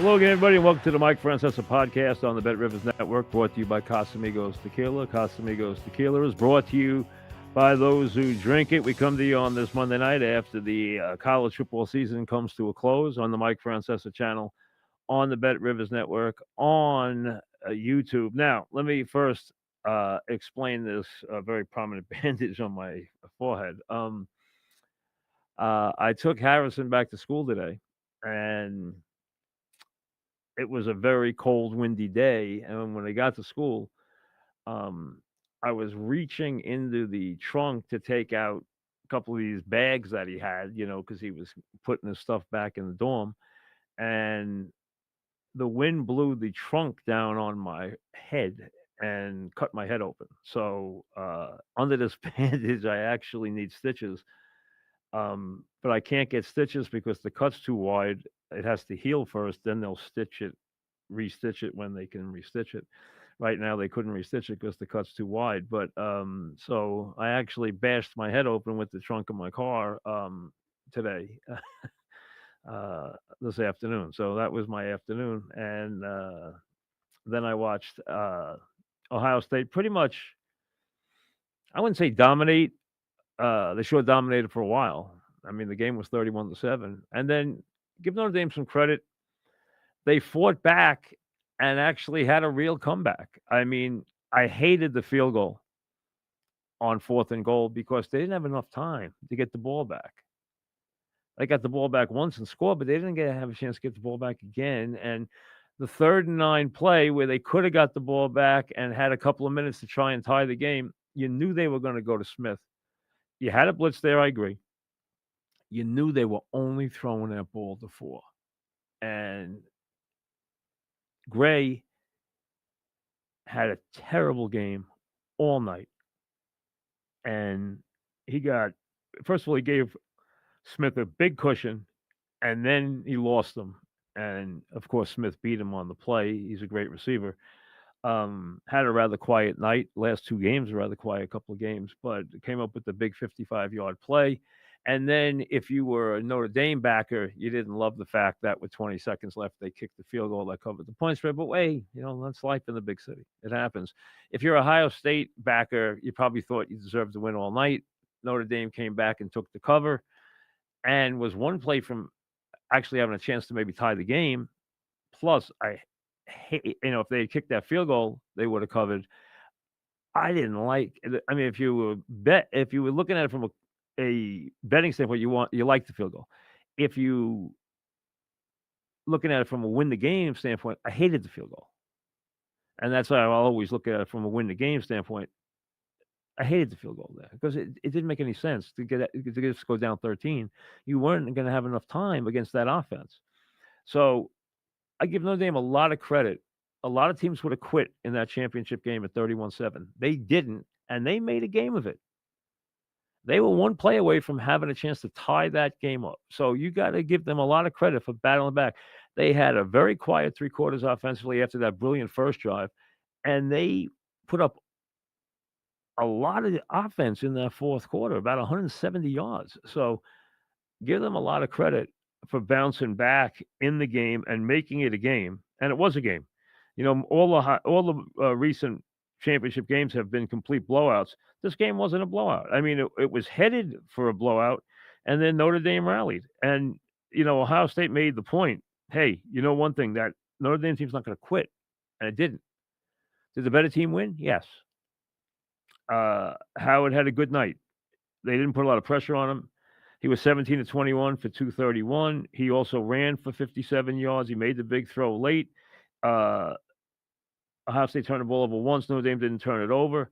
Hello again, everybody, and welcome to the Mike Francesa podcast on the Bet Rivers Network, brought to you by Casamigos Tequila. Casamigos Tequila is brought to you by those who drink it. We come to you on this Monday night after the college football season comes to a close on the Mike Francesa channel, on the Bet Rivers Network, on YouTube. Now, let me first explain this very prominent bandage on my forehead. I took Harrison back to school today, and it was a very cold, windy day. And when I got to school, um, I was reaching into the trunk to take out a couple of these bags that he had, because he was putting his stuff back in the dorm. And the wind blew the trunk down on my head and cut my head open. So under this bandage, I actually need stitches. But I can't get stitches because the cut's too wide. It has to heal first, then they'll restitch it when they can restitch it. Right now, they couldn't restitch it because the cut's too wide. But so I actually bashed my head open with the trunk of my car today, this afternoon. So that was my afternoon, and then I watched Ohio State pretty much. I wouldn't say dominate. They sure dominated for a while. I mean, the game was 31-7, and then give Notre Dame some credit. They fought back and actually had a real comeback. I mean, I hated the field goal on 4th and goal because they didn't have enough time to get the ball back. They got the ball back once and scored, but they didn't have a chance to get the ball back again. And the 3rd and 9 play where they could have got the ball back and had a couple of minutes to try and tie the game, you knew they were going to go to Smith. You had a blitz there, I agree. You knew they were only throwing that ball to 4. And Gray had a terrible game all night. And he first of all, he gave Smith a big cushion, and then he lost him. And of course, Smith beat him on the play. He's a great receiver. Had a rather quiet night. Last 2 games, a rather quiet couple of games, but came up with the big 55-yard play. And then if you were a Notre Dame backer, you didn't love the fact that with 20 seconds left, they kicked the field goal that covered the point spread. But hey, that's life in the big city. It happens. If you're a Ohio State backer, you probably thought you deserved to win all night. Notre Dame came back and took the cover and was one play from actually having a chance to maybe tie the game. Plus, I hate, if they had kicked that field goal, they would have covered. I didn't like. I mean, if you were looking at it from a betting standpoint, you like the field goal. If you looking at it from a win the game standpoint, I hated the field goal, and that's why I'll always look at it from a win the game standpoint. I hated the field goal there because it didn't make any sense to just go down 13. You weren't going to have enough time against that offense. So I give Notre Dame a lot of credit. A lot of teams would have quit in that championship game at 31-7. They didn't, and they made a game of it. They were one play away from having a chance to tie that game up. So you got to give them a lot of credit for battling back. They had a very quiet 3 quarters offensively after that brilliant first drive, and they put up a lot of offense in that 4th quarter, about 170 yards. So give them a lot of credit for bouncing back in the game and making it a game. And it was a game. All the recent championship games have been complete blowouts. This game wasn't a blowout. I mean, it was headed for a blowout, and then Notre Dame rallied. And, Ohio State made the point, hey, one thing, that Notre Dame team's not going to quit. And it didn't. Did the better team win? Yes. Howard had a good night. They didn't put a lot of pressure on him. He was 17-21 for 231. He also ran for 57 yards. He made the big throw late. Ohio State turned the ball over once. Notre Dame didn't turn it over.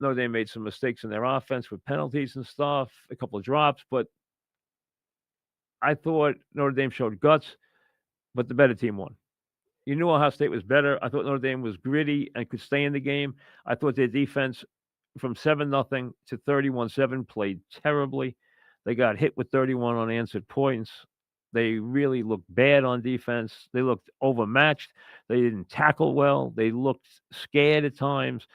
Notre Dame made some mistakes in their offense with penalties and stuff, a couple of drops. But I thought Notre Dame showed guts, but the better team won. You knew Ohio State was better. I thought Notre Dame was gritty and could stay in the game. I thought their defense from 7-0 to 31-7 played terribly. They got hit with 31 unanswered points. They really looked bad on defense. They looked overmatched. They didn't tackle well. They looked scared at times.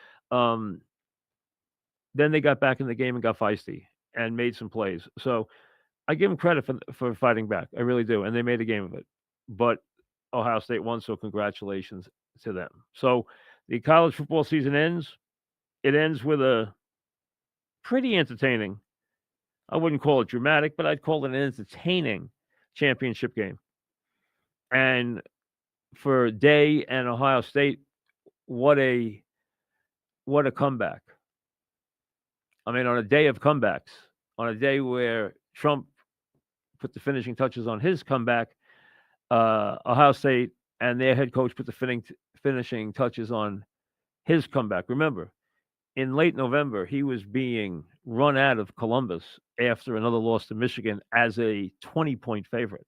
Then they got back in the game and got feisty and made some plays. So I give them credit for fighting back. I really do. And they made a game of it. But Ohio State won, so congratulations to them. So the college football season ends. It ends with a pretty entertaining, I wouldn't call it dramatic, but I'd call it an entertaining championship game. And for Day and Ohio State, what a comeback. I mean, on a day of comebacks, on a day where Trump put the finishing touches on his comeback, Ohio State and their head coach put the finishing touches on his comeback. Remember, in late November, he was being run out of Columbus after another loss to Michigan as a 20-point favorite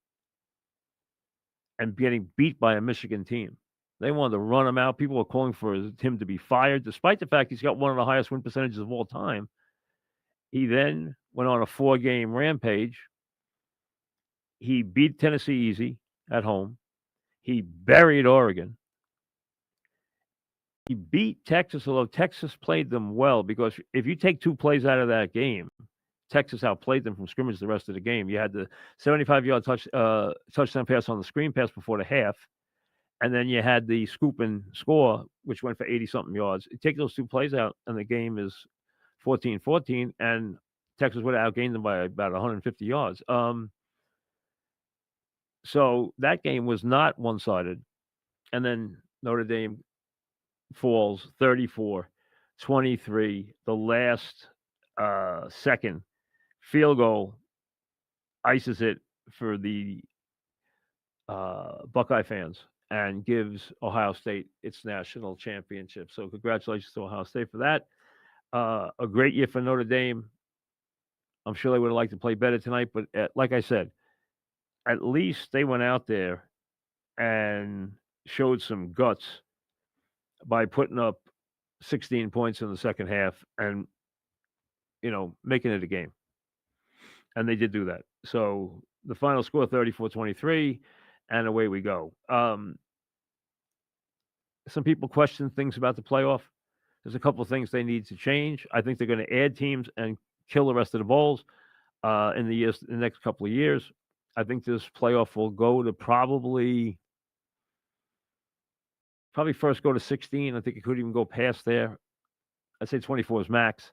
and getting beat by a Michigan team. They wanted to run him out. People were calling for him to be fired, despite the fact he's got one of the highest win percentages of all time. He then went on a 4-game rampage. He beat Tennessee easy at home. He buried Oregon. He beat Texas, although Texas played them well, because if you take 2 plays out of that game, Texas outplayed them from scrimmage the rest of the game. You had the 75-yard touchdown pass on the screen pass before the half, and then you had the scoop and score, which went for 80-something yards. You take those 2 plays out, and the game is 14-14, and Texas would have outgained them by about 150 yards. So that game was not one-sided. And then Notre Dame falls 34-23. The last second field goal ices it for the Buckeye fans and gives Ohio State its national championship. So congratulations to Ohio State for that. A great year for Notre Dame. I'm sure they would have liked to play better tonight, but like I said, at least they went out there and showed some guts by putting up 16 points in the second half and, making it a game. And they did do that. So the final score 34-23, and away we go. Some people question things about the playoff. There's a couple of things they need to change. I think they're going to add teams and kill the rest of the bowls in the next couple of years. I think this playoff will go to probably first go to 16. I think it could even go past there. I'd say 24 is max.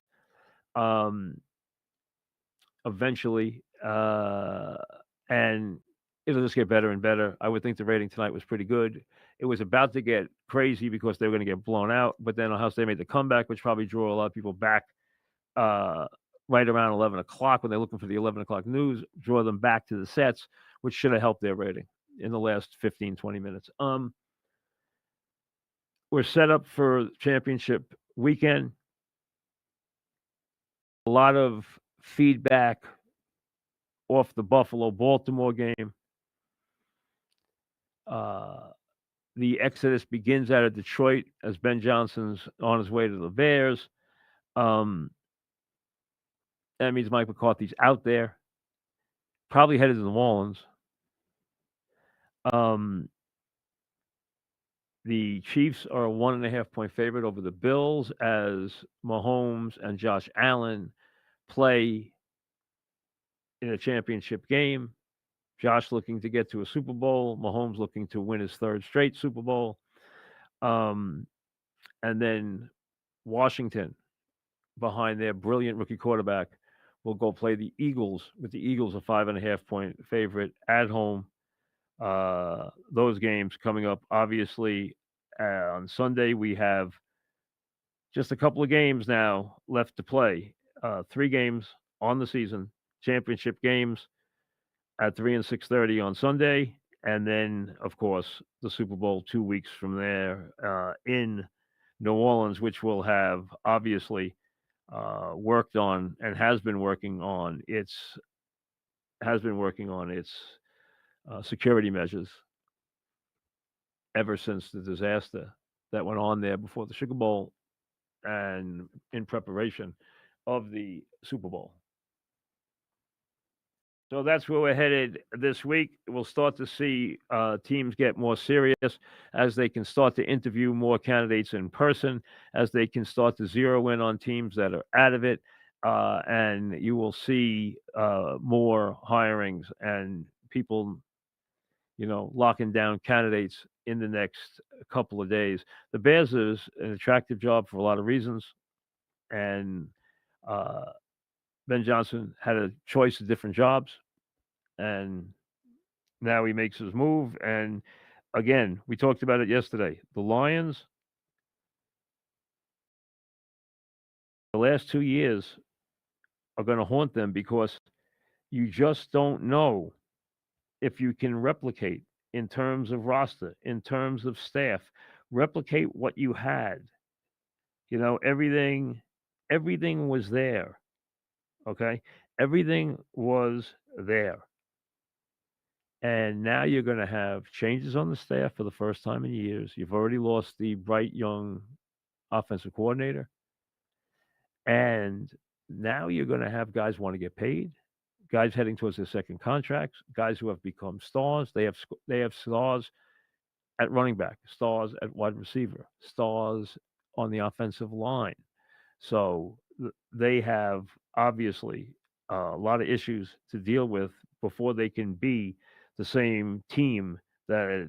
Eventually, and it'll just get better and better. I would think the rating tonight was pretty good. It was about to get crazy because they were going to get blown out, but then Ohio State made the comeback, which probably drew a lot of people back right around 11 o'clock when they're looking for the 11 o'clock news, draw them back to the sets, which should have helped their rating in the last 15, 20 minutes. We're set up for championship weekend. A lot of feedback off the Buffalo-Baltimore game. The exodus begins out of Detroit as Ben Johnson's on his way to the Bears. That means Mike McCarthy's out there, probably headed to New Orleans. The Chiefs are a 1.5-point favorite over the Bills as Mahomes and Josh Allen play in a championship game. Josh looking to get to a Super Bowl. Mahomes looking to win his 3rd straight Super Bowl. And then Washington, behind their brilliant rookie quarterback, will go play the Eagles, with the Eagles a 5.5-point favorite at home. Those games coming up, obviously, on Sunday. We have just a couple of games now left to play. 3 games on the season, championship games at 3 and 6:30 on Sunday, and then, of course, the Super Bowl 2 weeks from there in New Orleans, which will have obviously worked on and has been working on its security measures ever since the disaster that went on there before the Sugar Bowl and in preparation of the Super Bowl. So that's where we're headed this week. We'll start to see teams get more serious as they can start to interview more candidates in person, as they can start to zero in on teams that are out of it. And you will see more hirings and people locking down candidates in the next couple of days. The Bears is an attractive job for a lot of reasons, and uh, Ben Johnson had a choice of different jobs, and now he makes his move. And again, we talked about it yesterday. The Lions, the last 2 years are going to haunt them because you just don't know if you can replicate in terms of roster, in terms of staff, replicate what you had. Everything was there. Okay, everything was there, and now you're going to have changes on the staff for the first time in years. You've already lost the bright young offensive coordinator, and now you're going to have guys want to get paid, guys heading towards their second contracts, guys who have become stars. They have stars at running back, stars at wide receiver, stars on the offensive line. So they have obviously a lot of issues to deal with before they can be the same team that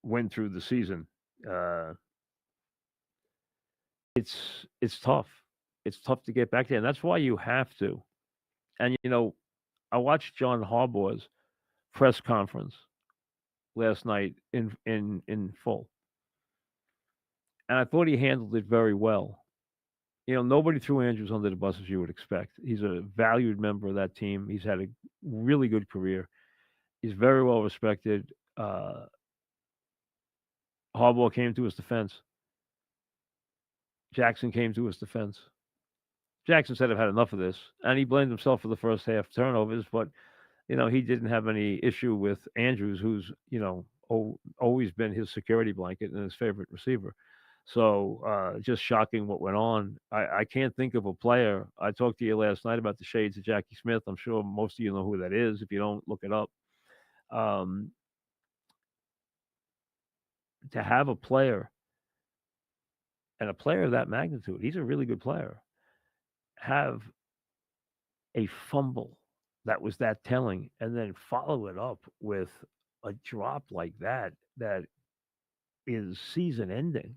went through the season. Uh, it's tough. It's tough to get back there, and that's why you have to. And I watched John Harbaugh's press conference last night in full, and I thought he handled it very well. Nobody threw Andrews under the bus as you would expect. He's a valued member of that team. He's had a really good career. He's very well respected. Harbaugh came to his defense. Jackson came to his defense. Jackson said, "I've had enough of this," and he blamed himself for the first half turnovers. But he didn't have any issue with Andrews, who's always been his security blanket and his favorite receiver. So just shocking what went on. I can't think of a player. I talked to you last night about the shades of Jackie Smith. I'm sure most of you know who that is. If you don't, look it up. Um, to have a player and a player of that magnitude, he's a really good player, have a fumble that was that telling, and then follow it up with a drop like that is season ending.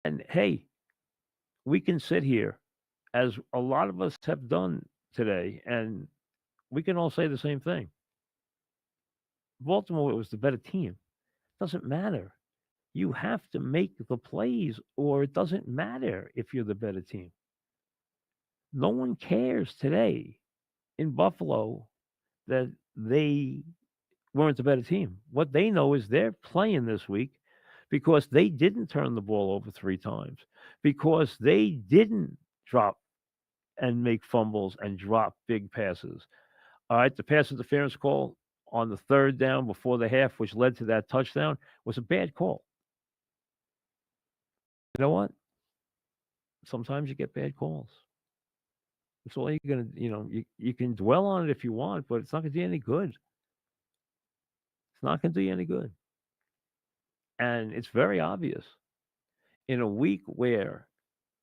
And hey, we can sit here as a lot of us have done today, and we can all say the same thing. Baltimore was the better team. Doesn't matter. You have to make the plays, or it doesn't matter if you're the better team. No one cares today in Buffalo that they weren't the better team. What they know is they're playing this week because they didn't turn the ball over 3 times, because they didn't drop and make fumbles and drop big passes. All right, the pass interference call on the third down before the half, which led to that touchdown, was a bad call. You know what? Sometimes you get bad calls. That's all you're gonna, you can dwell on it if you want, but it's not gonna do you any good. It's not gonna do you any good. And it's very obvious in a week where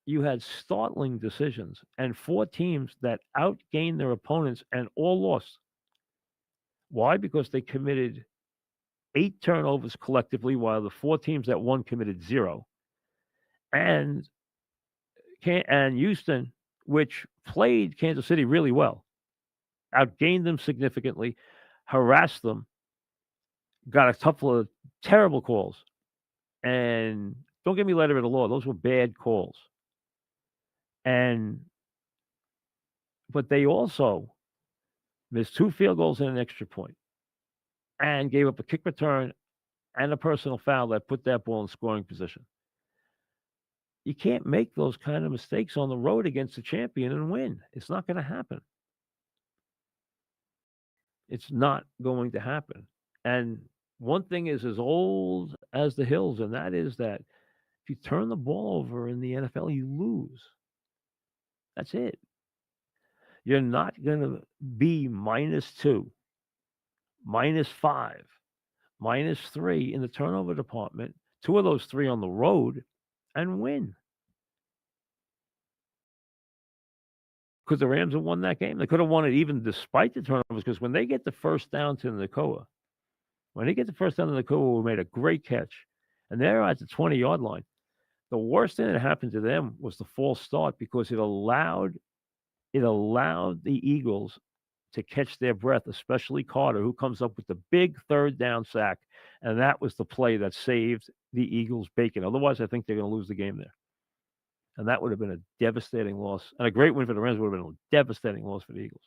you had startling decisions and 4 teams that outgained their opponents and all lost. Why? Because they committed 8 turnovers collectively, while the 4 teams that won committed 0. And Houston, which played Kansas City really well, outgained them significantly, harassed them, got a couple of terrible calls. And don't get me letter of the law; those were bad calls. And but they also missed 2 field goals and an extra point, and gave up a kick return and a personal foul that put that ball in scoring position. You can't make those kind of mistakes on the road against the champion and win. It's not going to happen. It's not going to happen. And one thing is as old as the hills, and that is that if you turn the ball over in the NFL, you lose. That's it. You're not going to be -2, -5, -3 in the turnover department, 2 of those 3 on the road, and win. because the Rams have won that game. They could have won it even despite the turnovers. Because when they get the first down to Nakoa, we made a great catch, and they're at the 20-yard line. The worst thing that happened to them was the false start because it allowed the Eagles to catch their breath, especially Carter, who comes up with the big third down sack, and that was the play that saved the Eagles' bacon. Otherwise, I think they're going to lose the game there, and that would have been a devastating loss. And a great win for the Rams would have been a devastating loss for the Eagles.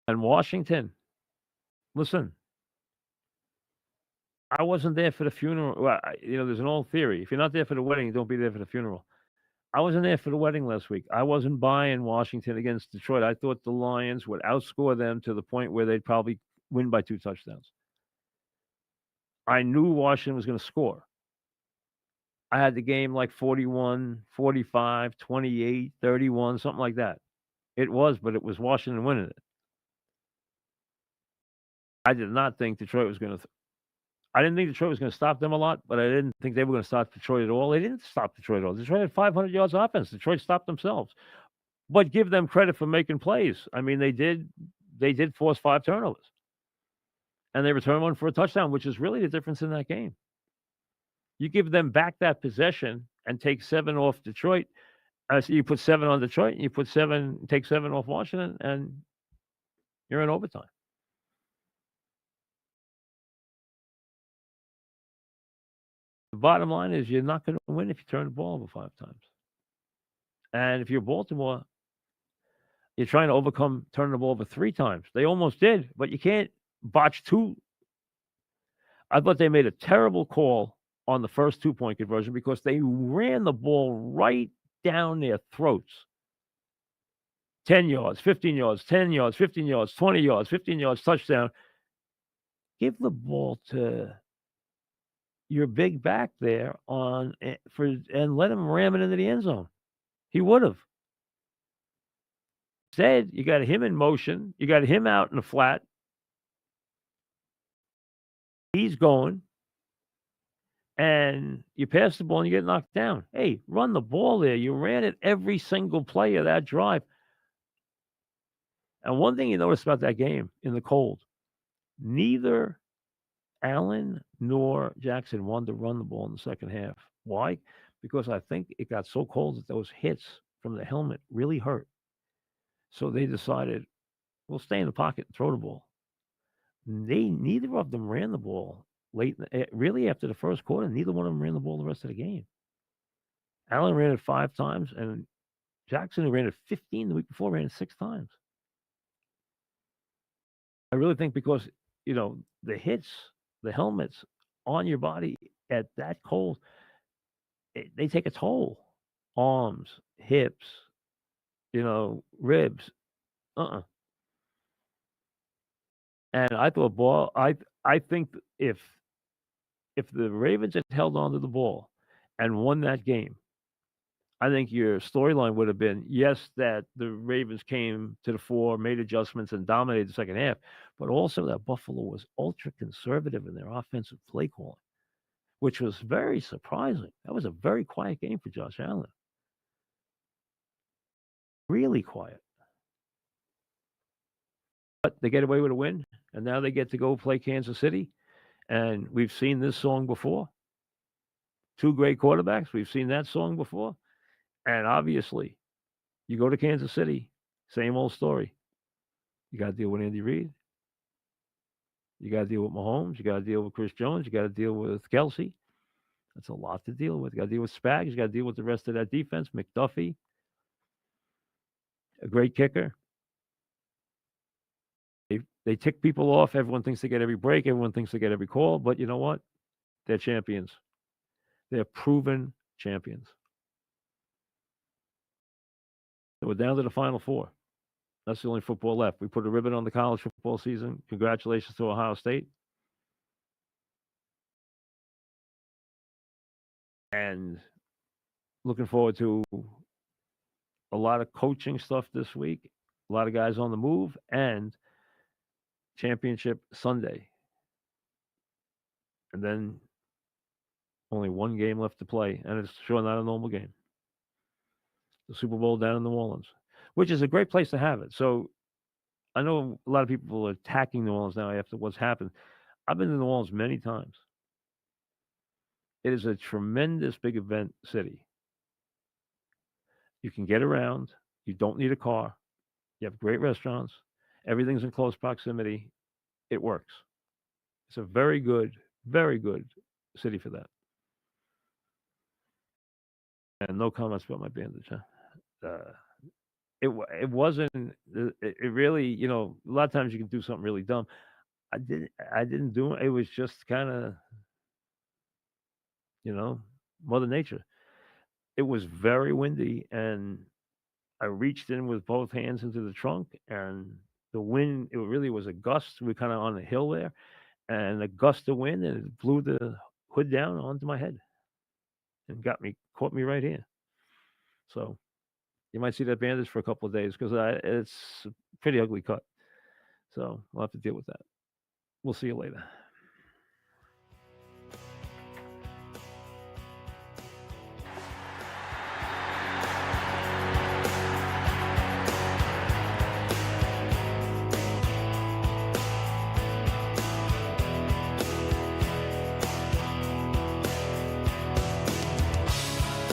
And Washington, listen, I wasn't there for the funeral. Well, there's an old theory: if you're not there for the wedding, don't be there for the funeral. I wasn't there for the wedding last week. I wasn't buying Washington against Detroit. I thought the Lions would outscore them to the point where they'd probably win by 2 touchdowns. I knew Washington was going to score. I had the game like 41, 45, 28, 31, something like that. It was, but it was Washington winning it. I did not think Detroit was going to. I didn't think Detroit was going to stop them a lot, but I didn't think they were going to stop Detroit at all. They didn't stop Detroit at all. Detroit had 500 yards offense. Detroit stopped themselves. But give them credit for making plays. I mean, they did force 5 turnovers. And they returned one for a touchdown, which is really the difference in that game. You give them back that possession and take 7 off Detroit. So you put 7 on Detroit, and you take 7 off Washington, and you're in overtime. The bottom line is you're not going to win if you turn the ball over 5 times. And if you're Baltimore, you're trying to turning the ball over 3 times. They almost did, but you can't botch 2. I thought they made a terrible call on the first 2-point conversion because they ran the ball right down their throats. 10 yards, 15 yards, 10 yards, 15 yards, 20 yards, 15 yards, touchdown. Give the ball to your big back there and let him ram it into the end zone. He would have. Instead, you got him in motion. You got him out in the flat. He's going. And you pass the ball and you get knocked down. Hey, run the ball there. You ran it every single play of that drive. And one thing you notice about that game in the cold, neither Allen nor Jackson wanted to run the ball in the second half. Why? Because I think it got so cold that those hits from the helmet really hurt. So they decided, we'll stay in the pocket and throw the ball. Neither of them ran the ball late. Really, after the first quarter, neither one of them ran the ball the rest of the game. Allen ran it 5 times, and Jackson, who ran it 15 the week before, ran it 6 times. I really think because, the hits, the helmets on your body at that cold, they take a toll. Arms, hips, ribs. And I thought I think if the Ravens had held on to the ball and won that game, I think your storyline would have been, yes, that the Ravens came to the fore, made adjustments, and dominated the second half, but also that Buffalo was ultra conservative in their offensive play calling, which was very surprising. That was a very quiet game for Josh Allen. Really quiet. But they get away with a win, and now they get to go play Kansas City. And we've seen this song before. 2 great quarterbacks. We've seen that song before. And obviously, you go to Kansas City, same old story. You got to deal with Andy Reid. You got to deal with Mahomes. You got to deal with Chris Jones. You got to deal with Kelsey. That's a lot to deal with. You got to deal with Spags. You got to deal with the rest of that defense. McDuffie, a great kicker. They tick people off. Everyone thinks they get every break. Everyone thinks they get every call. But you know what? They're champions. They're proven champions. So we're down to the Final 4. That's the only football left. We put a ribbon on the college football season. Congratulations to Ohio State. And looking forward to a lot of coaching stuff this week. A lot of guys on the move. And Championship Sunday. And then Only one game left to play, and it's sure not a normal game. The Super Bowl down in New Orleans, which is a great place to have it. So I know a lot of people are attacking New Orleans now after what's happened. I've been to New Orleans many times. It is a tremendous big event city. You can get around. You don't need a car. You have great restaurants. Everything's in close proximity. It works. It's a very good city for that. And no comments about my bandage. Huh? It wasn't. It really, a lot of times you can do something really dumb. I didn't do it. It was just kind of, you know, Mother Nature. It was very windy, and I reached in with both hands into the trunk, and the wind. It really was a gust. We are kind of on a hill there, and a gust of wind, and it blew the hood down onto my head and caught me right here. So you might see that bandage for a couple of days because it's a pretty ugly cut. So we'll have to deal with that. We'll see you later.